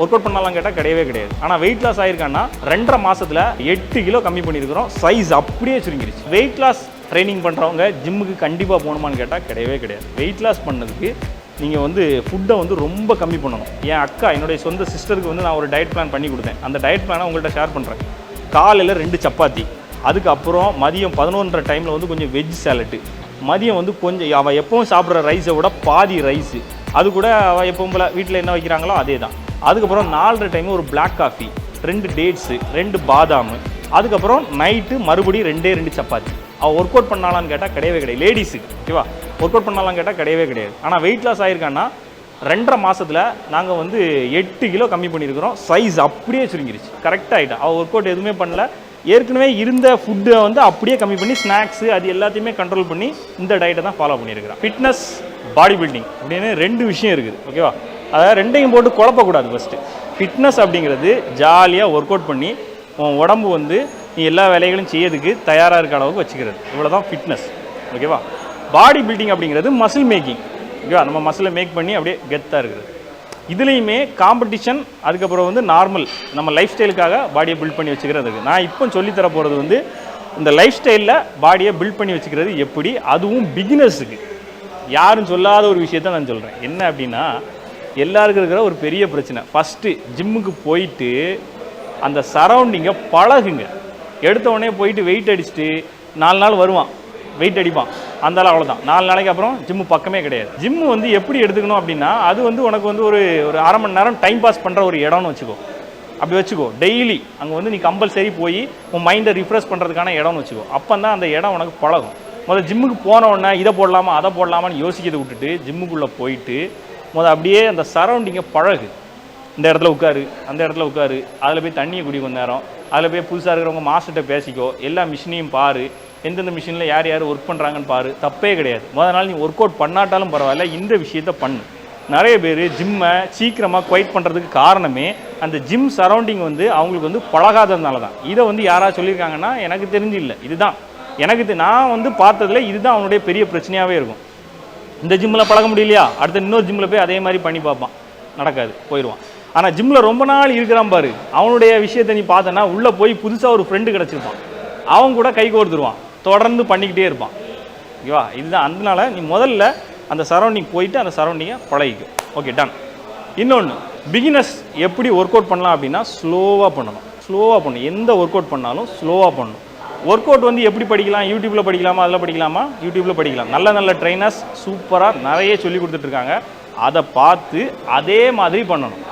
Work out பண்ணலாம் கேட்டால் கிடையவே கிடையாது. ஆனால் வெயிட் லாஸ் ஆயிருக்கான்னா 2.5 மாசத்துல 8 கிலோ கம்மி பண்ணியிருக்கிறோம். சைஸ் அப்படியே சுருங்கிருச்சு. வெயிட் லாஸ் ட்ரைனிங் பண்ணுறவங்க ஜிம்முக்கு கண்டிப்பாக போகணுமான்னு கேட்டால் கிடையவே கிடையாது. வெயிட் லாஸ் பண்ணதுக்கு நீங்கள் வந்து ஃபுட்டை வந்து ரொம்ப கம்மி பண்ணணும். என் அக்கா என்னுடைய சொந்த சிஸ்டருக்கு வந்து நான் ஒரு டயட் பிளான் பண்ணி கொடுத்தேன். அந்த டயட் பிளானை உங்கள்கிட்ட ஷேர் பண்ணுறேன். காலையில் 2 சப்பாத்தி, அதுக்கப்புறம் மதியம் 11:30 டைமில் வந்து கொஞ்சம் வெஜ் சாலட்டு, மதியம் வந்து கொஞ்சம் அவள் எப்பவும் சாப்பிட்ற ரைஸை விட பாதி ரைஸு, அது கூட அவள் எப்பவும் போல் வீட்டில் என்ன வைக்கிறாங்களோ அதே தான். அதுக்கப்புறம் 4:30 டைம் ஒரு பிளாக் காஃபி, 2 டேட்ஸு, 2 பாதாம், அதுக்கப்புறம் நைட்டு மறுபடியும் 2 சப்பாத்தி. அவள் ஒர்க் அவுட் பண்ணலான்னு கேட்டால் கிடையவே கிடையாது. லேடிஸுக்கு ஓகேவா, ஒர்க் அவுட் பண்ணலாம் கேட்டால் கிடையவே கிடையாது. ஆனால் வெயிட் லாஸ் ஆகிருக்கான்னா 2.5 மாசத்துல நாங்கள் வந்து 8 கிலோ கம்மி பண்ணியிருக்கிறோம். சைஸ் அப்படியே சுருங்கிருச்சு. கரெக்டாக ஆகிட்டா. அவள் ஒர்க் அவுட் எதுவுமே பண்ணல. ஏற்கனவே இருந்த ஃபுட்டை வந்து அப்படியே கம்மி பண்ணி ஸ்நாக்ஸு அது எல்லாத்தையுமே கண்ட்ரோல் பண்ணி இந்த டயட்டை தான் ஃபாலோ பண்ணியிருக்கிறேன். ஃபிட்னஸ், பாடி பில்டிங் அப்படின்னு 2 விஷயம் இருக்குது ஓகேவா. அதாவது 2ஐயும் போட்டு குழப்பக்கூடாது. ஃபஸ்ட்டு ஃபிட்னஸ் அப்படிங்கிறது ஜாலியாக ஒர்க் அவுட் பண்ணி உன் உடம்பு வந்து நீ எல்லா வேலைகளும் செய்யறதுக்கு தயாராக இருக்க அளவுக்கு வச்சுக்கிறது, இவ்வளோ தான் ஃபிட்னஸ் ஓகேவா. பாடி பில்டிங் அப்படிங்கிறது மசில் மேக்கிங் ஓகேவா. நம்ம மசிலை மேக் பண்ணி அப்படியே கெத்தாக இருக்குது. இதுலேயுமே காம்படிஷன், அதுக்கப்புறம் வந்து நார்மல் நம்ம லைஃப் ஸ்டைலுக்காக பாடியை பில்ட் பண்ணி வச்சுக்கிறதுக்கு. நான் இப்போ சொல்லித்தர போகிறது வந்து இந்த லைஃப் ஸ்டைலில் பாடியை பில்ட் பண்ணி வச்சுக்கிறது எப்படி, அதுவும் பிகினர்ஸுக்கு. யாரும் சொல்லாத ஒரு விஷயத்த நான் சொல்கிறேன். என்ன அப்படின்னா, எல்லாருக்கும் இருக்கிற ஒரு பெரிய பிரச்சனை, ஃபஸ்ட்டு ஜிம்முக்கு போயிட்டு அந்த சரௌண்டிங்கை பழகுங்க. எடுத்தவொடனே போயிட்டு வெயிட் அடிச்சுட்டு 4 நாள் வருவான், வெயிட் அடிப்பான், அந்தாலும் அவ்வளோதான். 4 நாளைக்கு அப்புறம் ஜிம்மு பக்கமே கிடையாது. ஜிம்மு வந்து எப்படி எடுத்துக்கணும் அப்படின்னா, அது வந்து உனக்கு வந்து ஒரு 1/2 மணி நேரம் டைம் பாஸ் பண்ணுற ஒரு இடம்னு வச்சுக்கோ. அப்படி வச்சுக்கோ. டெய்லி அங்கே வந்து நீ கம்பல்சரி போய் உன் மைண்டை ரிஃப்ரெஷ் பண்ணுறதுக்கான இடம்னு வச்சுக்கோ. அப்போ தான் அந்த இடம் உனக்கு பழகும். முதல்ல ஜிம்முக்கு போன உடனே இதை போடலாமா அதை போடலாமான்னு யோசிக்கிறதை விட்டுட்டு ஜிம்முக்குள்ளே போயிட்டு அப்படியே அந்த சரௌண்டிங்கை பழகு. இந்த இடத்துல உட்காரு, அந்த இடத்துல உட்காரு, அதில் போய் தண்ணியை குடி கொஞ்ச நேரம், அதில் போய் புதுசாக இருக்கிறவங்க மாஸ்டர்கிட்ட பேசிக்கோ, எல்லா மிஷினையும் பாரு, எந்தெந்த மிஷினில் யார் யார் ஒர்க் பண்ணுறாங்கன்னு பாரு. தப்பே கிடையாது. நாள் நீ ஒர்க் அவுட் பண்ணாட்டாலும் பரவாயில்ல, இந்த விஷயத்த பண்ணு. நிறைய பேர் ஜிம்மை சீக்கிரமாக குவைட் பண்ணுறதுக்கு காரணமே அந்த ஜிம் சரௌண்டிங் வந்து அவங்களுக்கு வந்து பழகாததுனால தான். இதை வந்து யாராவது சொல்லியிருக்காங்கன்னா எனக்கு தெரிஞ்சு இல்லை. இதுதான் எனக்கு நான் வந்து பார்த்ததில் இதுதான் அவனுடைய பெரிய பிரச்சனையாகவே இருக்கும். இந்த ஜிம்மில் பழக முடியலையா, அடுத்த இன்னொரு ஜிம்மில் போய் அதே மாதிரி பண்ணி பார்ப்பான், நடக்காது, போயிடுவான். ஆனால் ஜிம்மில் ரொம்ப நாள் இருக்கிறான் பாரு, அவனுடைய விஷயத்தை நீ பார்த்தனா உள்ளே போய் புதுசாக ஒரு ஃப்ரெண்டு கிடச்சிருப்பான், அவன் கூட கை கோர்த்துருவான், தொடர்ந்து பண்ணிக்கிட்டே இருப்பான் ஓகேவா. இதுதான். அதனால நீ முதல்ல அந்த சரௌண்டிங் போயிட்டு அந்த சரௌண்டிங்கை பழகிக்கும். Okay, done. இன்னொன்று, பிகினர்ஸ் எப்படி ஒர்க் அவுட் பண்ணலாம் அப்படின்னா ஸ்லோவாக பண்ணணும். ஸ்லோவாக பண்ணணும். எந்த ஒர்க் அவுட் பண்ணாலும் ஸ்லோவாக பண்ணணும். ஒர்க் அவுட் வந்து எப்படி படிக்கலாம், யூடியூப்பில் படிக்கலாமா, அதில் படிக்கலாமா, யூடியூப்பில் படிக்கலாம். நல்ல நல்ல ட்ரைனர்ஸ் சூப்பராக நிறைய சொல்லி கொடுத்துட்ருக்காங்க. அதை பார்த்து அதே மாதிரி பண்ணணும்.